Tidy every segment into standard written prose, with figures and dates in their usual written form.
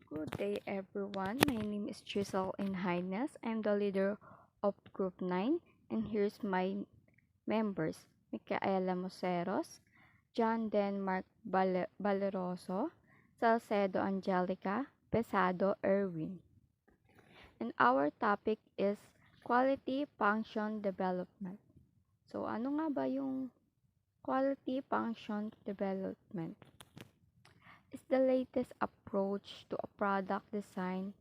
Good day, everyone. My name is Chisel in Highness. I'm the leader of Group 9, and here's my members: Micaela Moseros, John Denmark Valeroso, Salcedo Angelica, Pesado Erwin. And our topic is Quality Function Development. So, ano nga ba yung Quality Function Development? It's the latest approach to a product design.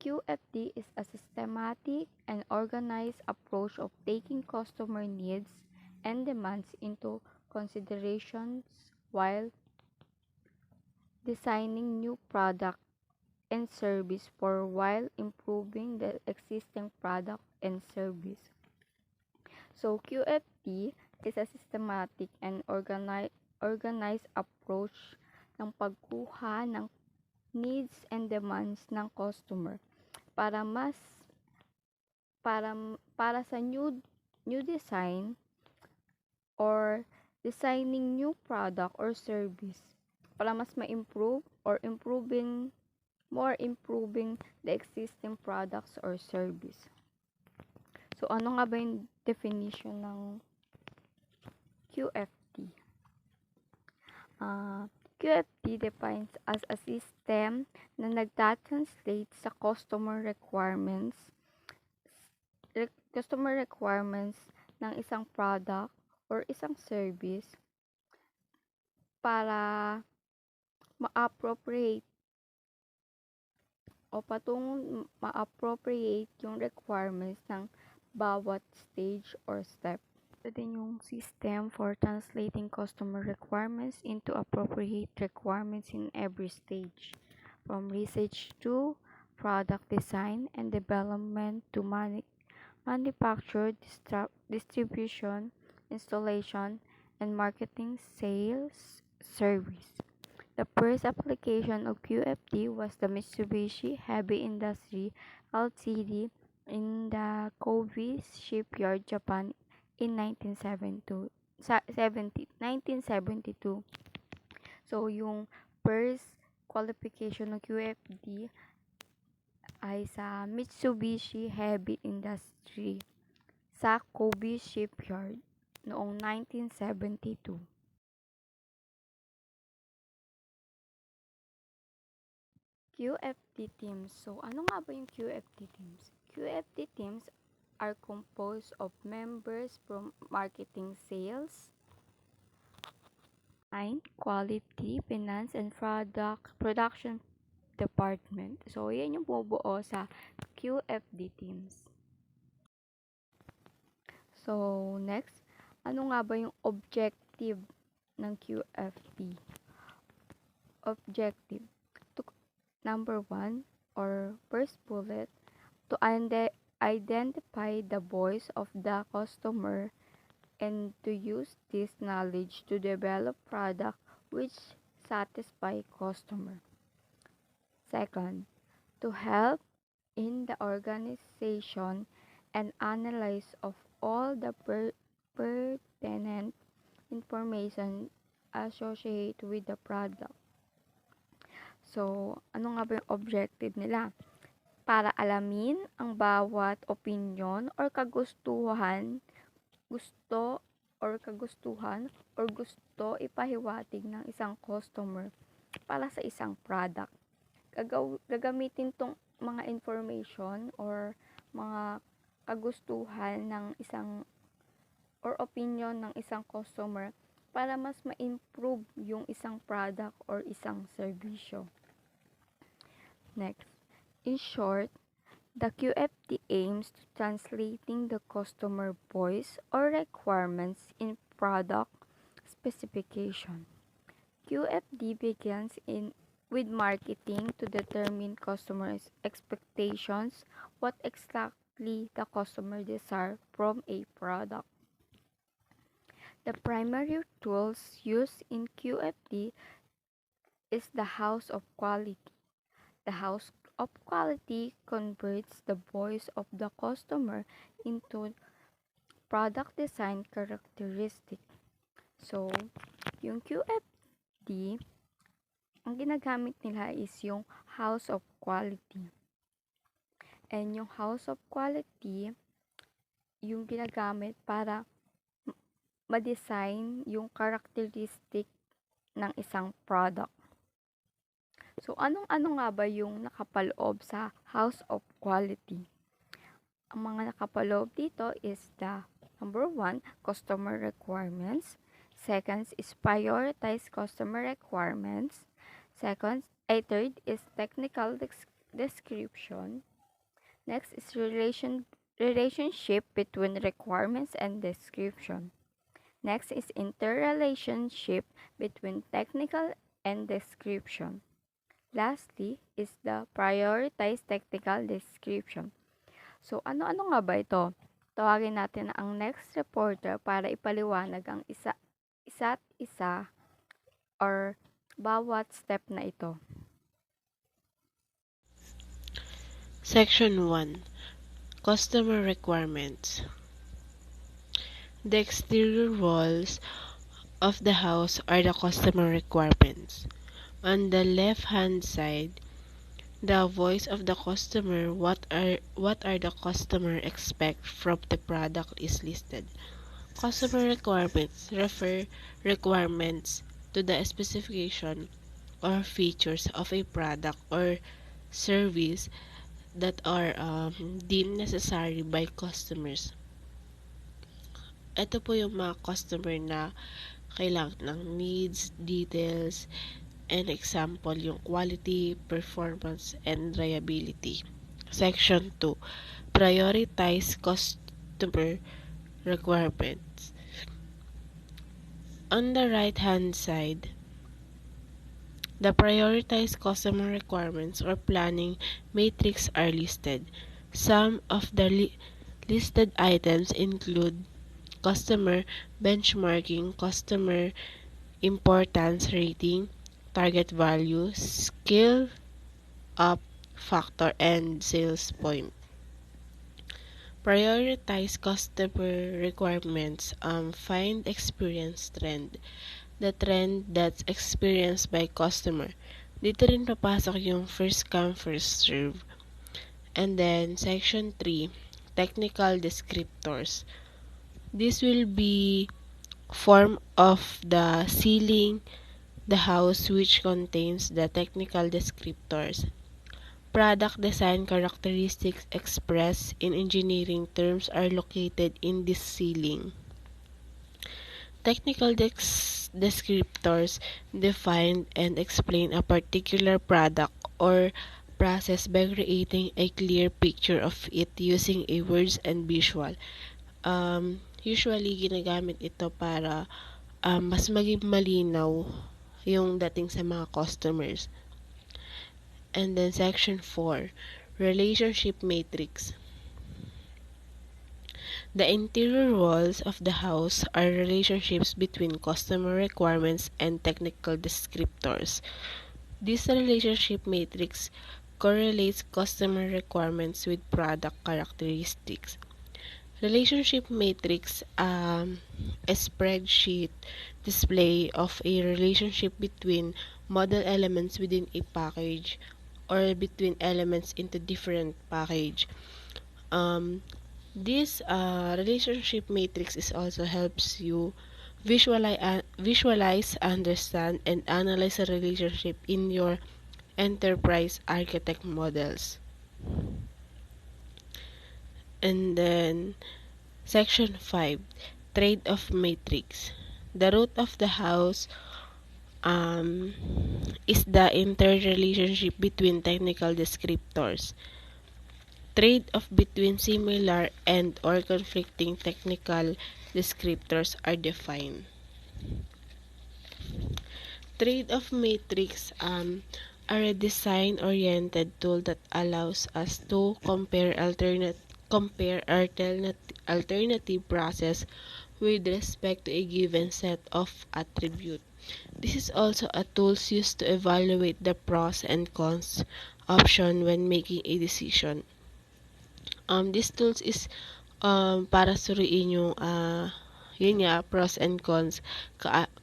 QFD is a systematic and organized approach of taking customer needs and demands into considerations while designing new product and service for while improving the existing product and service. So QFD is a systematic and organized approach ng pagkuha ng needs and demands ng customer para mas para para sa new design or designing new product or service para mas ma-improve or improving the existing products or service. So ano nga ba yung definition ng QFD? QFD defines as a system na nagtatranslate sa customer requirements ng isang product or isang service para ma-appropriate o patungong ma-appropriate yung requirements ng bawat stage or step. Ito din yung system for translating customer requirements into appropriate requirements in every stage, from research to product design and development to manufacture, distribution, installation, and marketing, sales, service. The first application of QFD was the Mitsubishi Heavy Industry Ltd. In the Kobe Shipyard, Japan in 1972. So, yung first qualification ng QFD ay sa Mitsubishi Heavy Industry sa Kobe Shipyard noong 1972. QFD teams. So, ano nga ba yung QFD teams? QFD teams are composed of members from marketing, sales, quality, finance, and production department. So, yan yung bubuo sa QFD teams. So, next, ano nga ba yung objective ng QFD? Objective. Number 1 or first bullet, to identify the voice of the customer and to use this knowledge to develop product which satisfy customer. Second, to help in the organization and analysis of all the pertinent information associated with the product. So, ano nga ba yung objective nila? Para alamin ang bawat opinion or gusto ipahiwatig ng isang customer para sa isang product. Gagamitin tong mga information or mga kagustuhan ng isang or opinion ng isang customer para mas ma-improve yung isang product or isang serbisyo. Next, in short, the QFD aims to translating the customer voice or requirements in product specification. QFD begins with marketing to determine customers' expectations, what exactly the customer desires from a product. The primary tools used in QFD is the House of Quality. The House of Quality converts the voice of the customer into product design characteristic. So, yung QFD ang ginagamit nila is yung house of quality. And yung house of quality, yung ginagamit para ma-design yung characteristic ng isang product. So, anong-ano nga ba yung nakapaloob sa house of quality? Ang mga nakapaloob dito is the number 1, customer requirements. Second is prioritize customer requirements. Third is technical description. Next is relationship between requirements and description. Next is interrelationship between technical and description. Lastly is the prioritize technical description. So, ano-ano nga ba ito? Tawagin natin ang next reporter para ipaliwanag ang isa't isa or bawat step na ito. Section 1. Customer requirements. The exterior walls of the house are the customer requirements. On the left-hand side, the voice of the customer, what are the customer expect from the product is listed. Customer requirements refer requirements to the specification or features of a product or service that are deemed necessary by customers. Ito po yung mga customer na kailangan ng needs, details, and example yung quality, performance, and reliability. Section 2. Prioritize customer requirements. On the right-hand side, the prioritized customer requirements or planning matrix are listed. Some of the listed items include customer benchmarking, customer importance rating, target value, skill up factor, and sales point. Prioritize customer requirements. Find experience trend. The trend that's experienced by customer. Dito rin papasok yung first come, first serve. And then, section 3, technical descriptors. This will be form of the ceiling, the house which contains the technical descriptors. Product design characteristics expressed in engineering terms are located in this ceiling. Technical descriptors define and explain a particular product or process by creating a clear picture of it using a words and visual. Usually, ginagamit ito para mas maging malinaw yung dating sa mga customers. And then section 4, relationship matrix. The interior walls of the house are relationships between customer requirements and technical descriptors. This relationship matrix correlates customer requirements with product characteristics. Relationship matrix, a spreadsheet display of a relationship between model elements within a package or between elements into different package. This relationship matrix is also helps you visualize, understand, and analyze a relationship in your enterprise architect models. And then section 5, trade-off matrix. The root of the house is the interrelationship between technical descriptors. Trade-off between similar and or conflicting technical descriptors are defined. Trade-off matrix are a design-oriented tool that allows us to compare alternative process with respect to a given set of attributes. This is also a tool used to evaluate the pros and cons option when making a decision. This tools is para suriin yung yun nga, pros and cons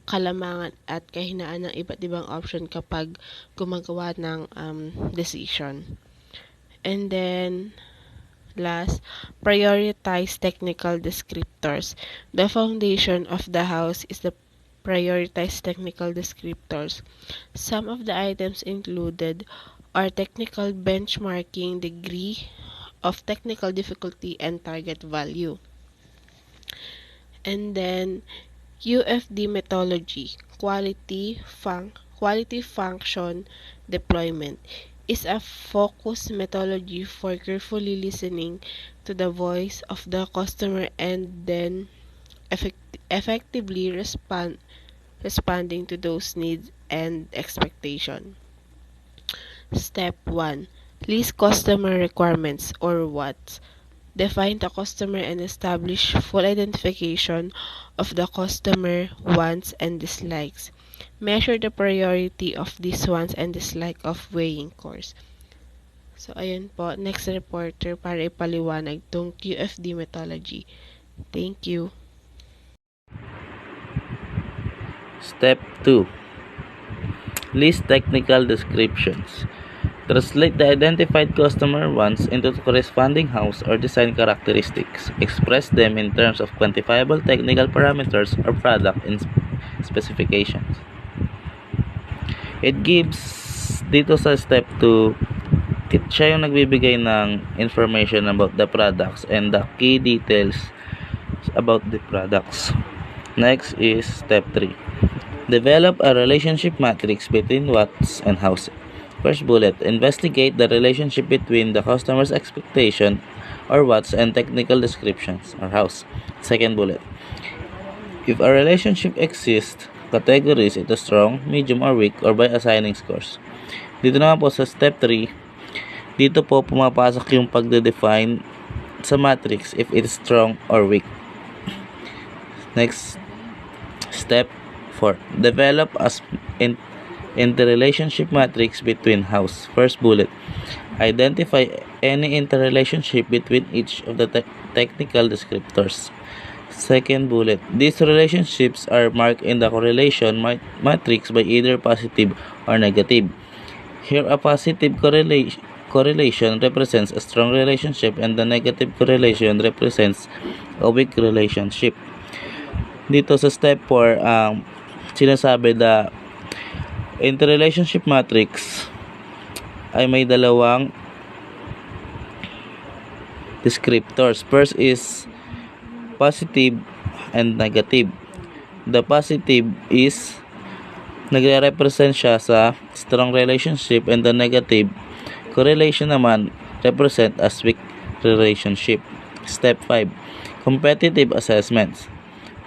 kalamangan at kahinaan ng iba't ibang option kapag gumagawa ng decision. And then, last, prioritize technical descriptors. The foundation of the house is the prioritize technical descriptors. Some of the items included are technical benchmarking, degree of technical difficulty, and target value. And then, QFD methodology, quality function deployment, is a focused methodology for carefully listening to the voice of the customer and then effectively responding to those needs and expectations. Step 1. List customer requirements or WATs. Define the customer and establish full identification of the customer wants and dislikes. Measure the priority of these wants and dislike of weighing course. So, ayun po. Next reporter para ipaliwanag tong QFD methodology. Thank you. Step 2. List technical descriptions. Translate the identified customer wants into the corresponding house or design characteristics. Express them in terms of quantifiable technical parameters or product specifications. It gives dito sa step 2, siya yung nagbibigay ng information about the products and the key details about the products. Next is step 3. Develop a relationship matrix between what's and house. First bullet, investigate the relationship between the customer's expectation or what's and technical descriptions or house. Second bullet, if a relationship exists, categorize ito strong, medium, or weak or by assigning scores. Dito naman po sa step 3, dito po pumapasok yung pagde-define sa matrix if it is strong or weak. Next, step 4, develop as interrelationship matrix between house. First bullet, identify any interrelationship between each of the technical descriptors. Second bullet, these relationships are marked in the correlation matrix by either positive or negative. Here, a positive correlation represents a strong relationship and the negative correlation represents a weak relationship. Dito sa step 4, sinasabi na interrelationship matrix ay may dalawang descriptors. First is positive and negative. The positive is nagre-represent siya sa strong relationship and the negative correlation naman represent as weak relationship. Step 5, competitive assessments.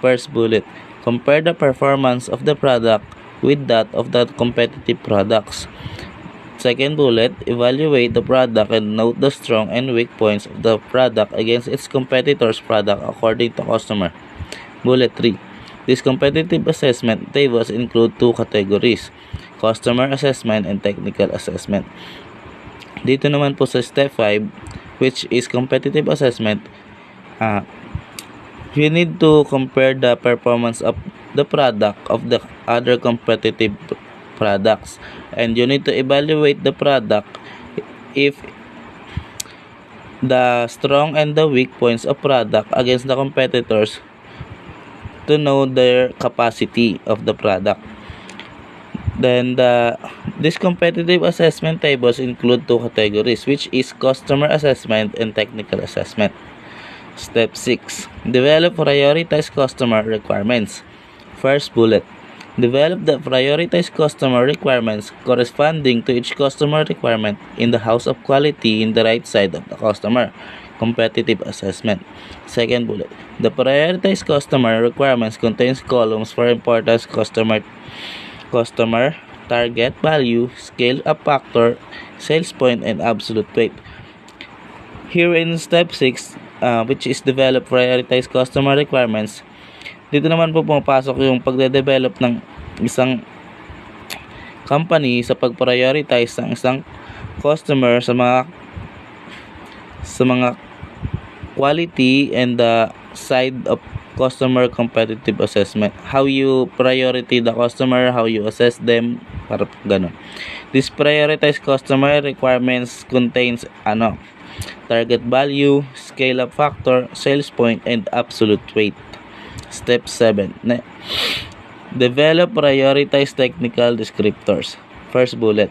First bullet, compare the performance of the product with that of the competitive products. Second bullet, evaluate the product and note the strong and weak points of the product against its competitor's product according to customer. Bullet 3, this competitive assessment tables include two categories, customer assessment and technical assessment. Dito naman po sa step 5, which is competitive assessment, you need to compare the performance of the product of the other competitive products and you need to evaluate the product if the strong and the weak points of product against the competitors to know their capacity of the product. Then this competitive assessment tables include two categories, which is customer assessment and technical assessment. Step 6, develop prioritized customer requirements. First bullet, develop the prioritized customer requirements corresponding to each customer requirement in the house of quality in the right side of the customer competitive assessment. Second bullet, the prioritized customer requirements contains columns for importance customer, target value, scale up factor, sales point, and absolute weight. Here in step 6, which is develop prioritized customer requirements, dito naman po pumapasok yung pagde-develop ng isang company sa pag-prioritize ng isang customer sa mga quality and the side of customer competitive assessment. How you priority the customer, how you assess them, para ganun. This prioritized customer requirements contains target value, scale up factor, sales point, and absolute weight. Step 7. Develop prioritized technical descriptors. First bullet.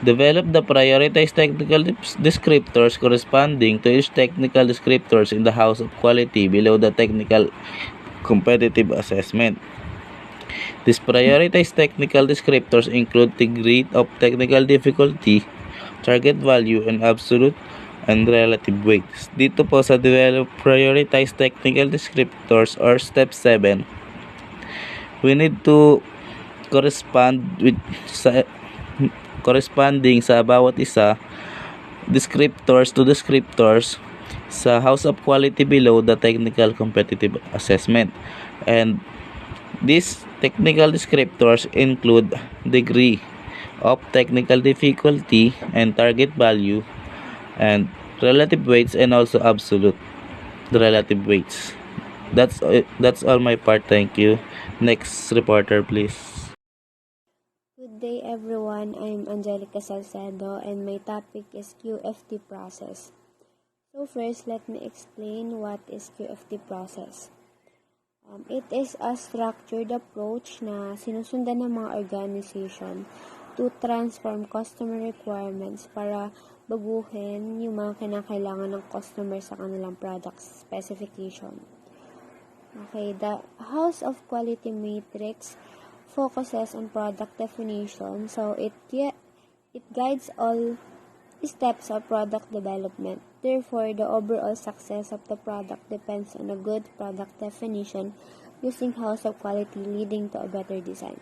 Develop the prioritized technical descriptors corresponding to each technical descriptors in the house of quality below the technical competitive assessment. These prioritized technical descriptors include degree of technical difficulty, target value, and absolute and relative weights. Dito po sa develop prioritized technical descriptors or step 7, we need to corresponding sa bawat isa descriptors sa house of quality below the technical competitive assessment. And these technical descriptors include degree of technical difficulty and target value and relative weights and also absolute relative weights. That's all my part. Thank you. Next reporter, please. Good day everyone, I'm Angelica Salcedo and my topic is QFD process. So first, let me explain what is QFD process. It is a structured approach na sinusundan ng mga organization to transform customer requirements para baguhin yung mga kinakailangan ng customer sa kanilang product specification. Okay, the House of Quality Matrix focuses on product definition, so it guides all steps of product development. Therefore, the overall success of the product depends on a good product definition using House of Quality leading to a better design.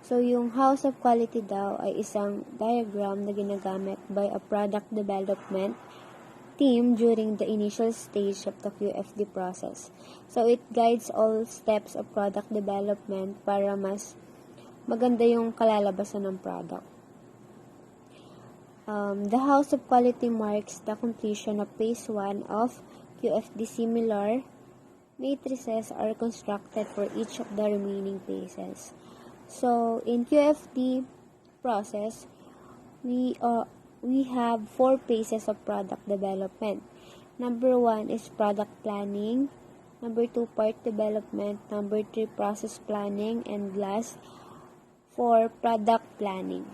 So, yung House of Quality daw ay isang diagram na ginagamit by a product development team during the initial stage of the QFD process. So, it guides all steps of product development para mas maganda yung kalalabasan ng product. The House of Quality marks the completion of phase 1 of QFD. Similar matrices are constructed for each of the remaining phases. So, in QFD process, we have 4 phases of product development. Number 1 is product planning. Number 2, part development. Number 3, process planning. And last, 4, product planning.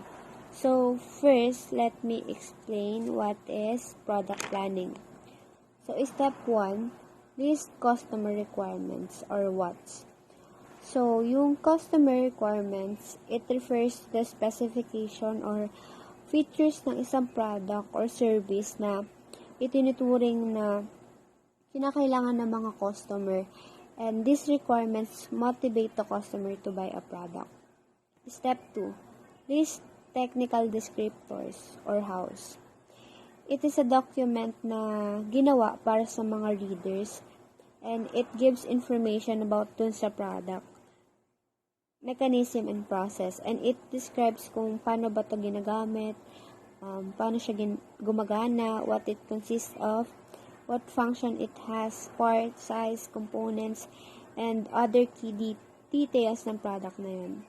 So, first, let me explain what is product planning. So, step 1, list customer requirements or WATs. So, yung customer requirements, it refers to the specification or features ng isang product or service na itinuturing na kinakailangan ng mga customer, and these requirements motivate the customer to buy a product. Step 2, list technical descriptors or house. It is a document na ginawa para sa mga readers, and it gives information about dun sa product, mechanism and process, and it describes kung paano ba ito ginagamit, paano siya gumagana, what it consists of, what function it has, part, size, components, and other key details ng product na yun.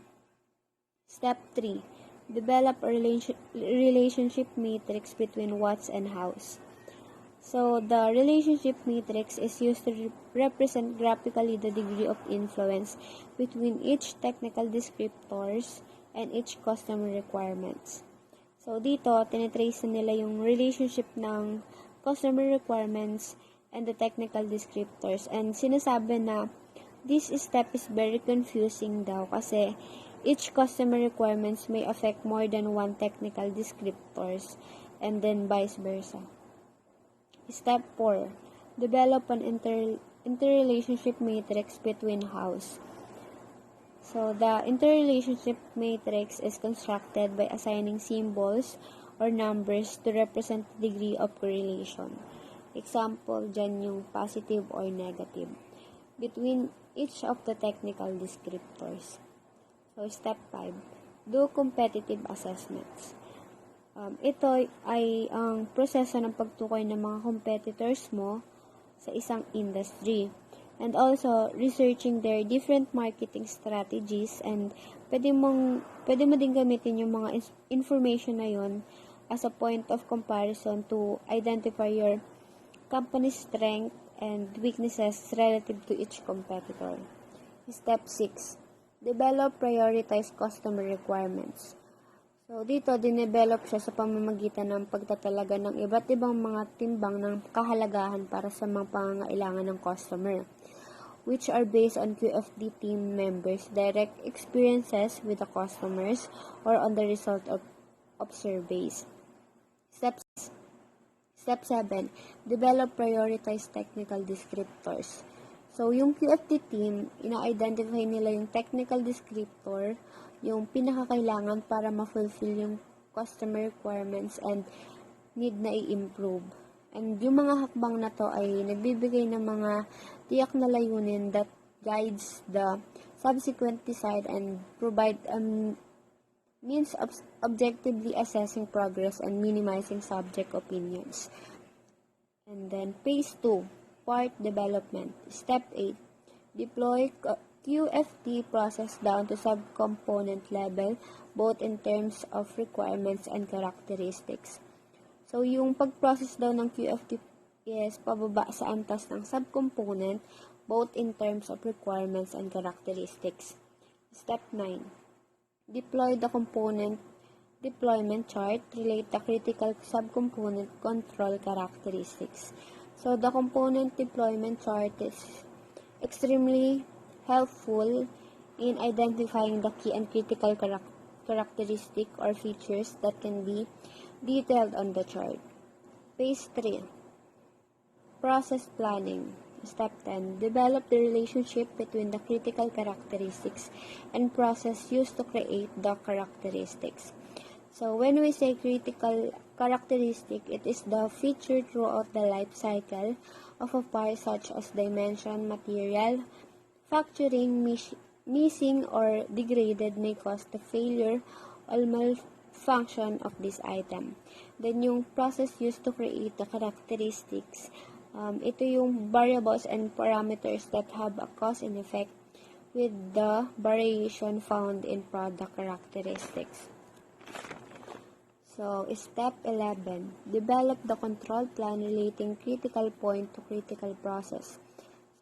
Step 3, develop a relationship matrix between what's and hows. So, the relationship matrix is used to represent graphically the degree of influence between each technical descriptors and each customer requirements. So, dito, tinitrace na nila yung relationship ng customer requirements and the technical descriptors. And sinasabi na this step is very confusing daw kasi each customer requirements may affect more than one technical descriptors and then vice versa. Step 4, develop an interrelationship matrix between hows. So, the interrelationship matrix is constructed by assigning symbols or numbers to represent the degree of correlation. Example, dyan yung positive or negative between each of the technical descriptors. So, step 5, do competitive assessments. Ito ay ang proseso ng pagtukoy ng mga competitors mo sa isang industry. and also researching their different marketing strategies, and pwede mo din gamitin yung mga information na yon as a point of comparison to identify your company's strength and weaknesses relative to each competitor. Step 6. Develop prioritize customer requirements. So, dito, dinevelop siya sa pamamagitan ng pagtatalaga ng iba't ibang mga timbang ng kahalagahan para sa mga pangangailangan ng customer, which are based on QFD team members' direct experiences with the customers or on the result of surveys. Step 7. Develop prioritize technical descriptors. So, yung QFD team, ina-identify nila yung technical descriptor, yung pinakakailangan para ma-fulfill yung customer requirements and need na i-improve. And yung mga hakbang na to ay nagbibigay ng mga tiyak na layunin that guides the subsequent design and provide means of objectively assessing progress and minimizing subject opinions. And then phase 2, part development. Step 8, deploy QFD process down to subcomponent level, both in terms of requirements and characteristics. So, yung pag-process daw ng QFD is pababa sa antas ng subcomponent, both in terms of requirements and characteristics. Step 9. Deploy the component deployment chart, relate the critical subcomponent control characteristics. So, the component deployment chart is extremely helpful in identifying the key and critical characteristic or features that can be detailed on the chart. Phase 3. Process planning. Step 10. Develop the relationship between the critical characteristics and process used to create the characteristics. So, when we say critical characteristic, it is the feature throughout the life cycle of a part such as dimension, material, factoring, missing or degraded may cause the failure or malfunction of this item. Then, yung process used to create the characteristics, ito yung variables and parameters that have a cause and effect with the variation found in product characteristics. So, step 11, develop the control plan relating critical point to critical process.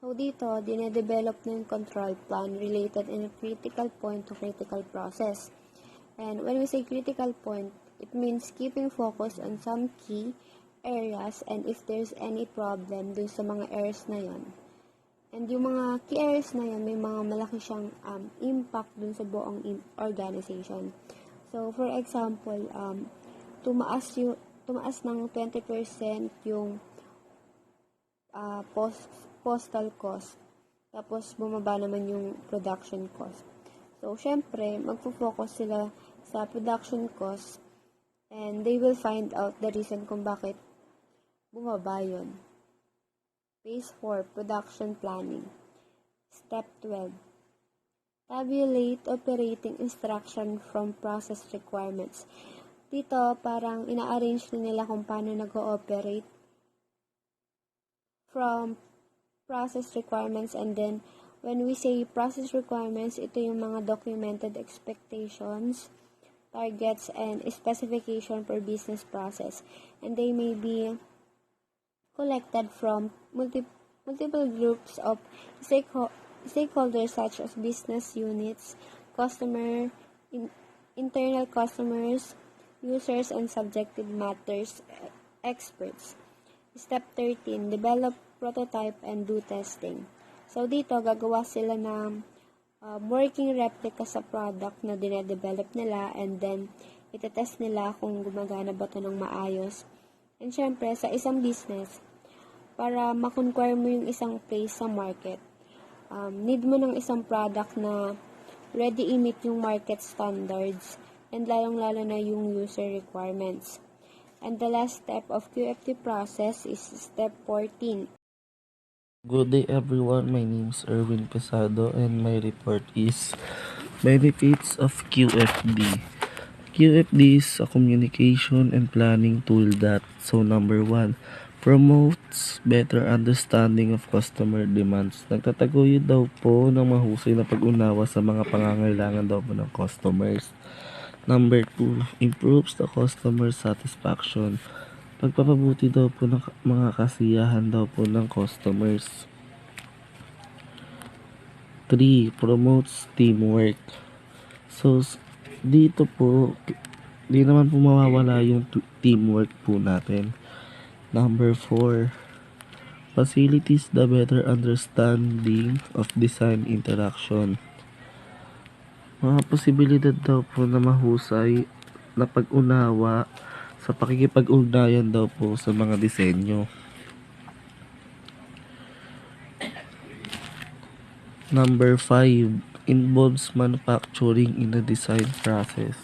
So, dito, dinedevelop na yung control plan related in a critical point to critical process. And when we say critical point, it means keeping focus on some key areas and if there's any problem dun sa mga areas na yon. And yung mga key areas na yon, may mga malaki siyang impact dun sa buong organization. So, for example, tumaas ng 20% yung postal cost. Tapos, bumaba naman yung production cost. So, syempre, magpo-focus sila sa production cost and they will find out the reason kung bakit bumaba yun. Phase 4, production planning. Step 12, tabulate operating instruction from process requirements. Dito, parang ina-arrange nila kung paano nag-ooperate from process requirements, and then when we say process requirements, ito yung mga documented expectations, targets, and specification per business process. And they may be collected from multiple groups of stakeholders such as business units, customer, internal customers, users, and subjective matters experts. Step 13, develop prototype and do testing. So, dito, gagawa sila ng working replica sa product na dinedevelop nila and then itetest nila kung gumagana ba ito ng maayos. And syempre, sa isang business, para makonquire mo yung isang place sa market, need mo ng isang product na ready i-meet yung market standards and lalong-lalo na yung user requirements. And the last step of QFD process is step 14. Good day everyone, my name is Erwin Pesado and my report is Benefits of QFD. QFD is a communication and planning tool that, so number 1, Promotes better understanding of customer demands. Nagtataguyod daw po ng mahusay na pag-unawa sa mga pangangailangan daw po ng customers. Number 2, improves the customer satisfaction. Pagpapabuti daw po ng mga kasiyahan daw po ng customers. 3, promotes teamwork. So, dito po, di naman po mawawala yung teamwork po natin. Number 4, facilitates the better understanding of design interaction. Mga posibilidad daw po na mahusay na pag-unawa sa pakikipag-ugnayan daw po sa mga disenyo. Number 5, involves manufacturing in the design process.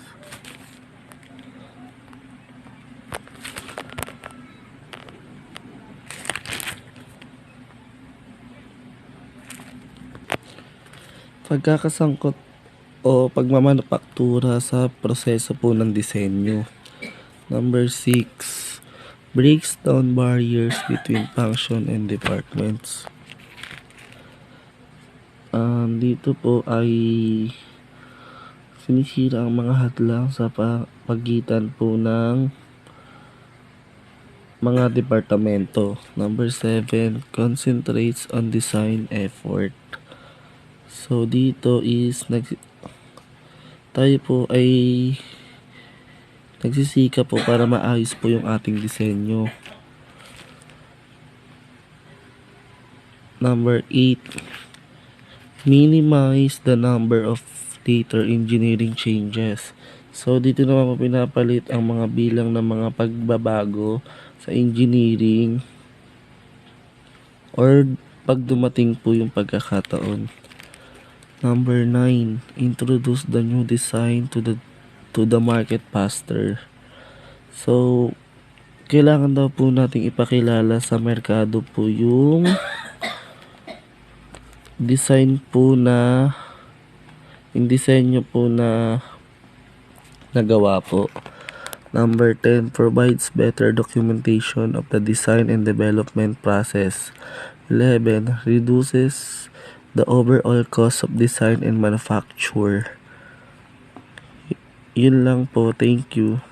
Pagkakasangkot o pagmamanufaktura sa proseso po ng disenyo. Number 6, breaks down barriers between function and departments. Dito po ay sinisira ang mga hadlang sa pagitan po ng mga departamento. Number 7, concentrates on design effort. So dito is tayo po ay nagsisika po para maayos po yung ating disenyo. Number 8, minimize the number of later engineering changes. So dito naman po pinapalit ang mga bilang ng mga pagbabago sa engineering or pag dumating po yung pagkakataon. Number 9, introduce the new design to the market faster. So, kailangan daw po nating ipakilala sa merkado po yung design po na yung disenyo po na nagawa po. Number 10, provides better documentation of the design and development process. 11, reduces the overall cost of design and manufacture. Yun lang po. Thank you.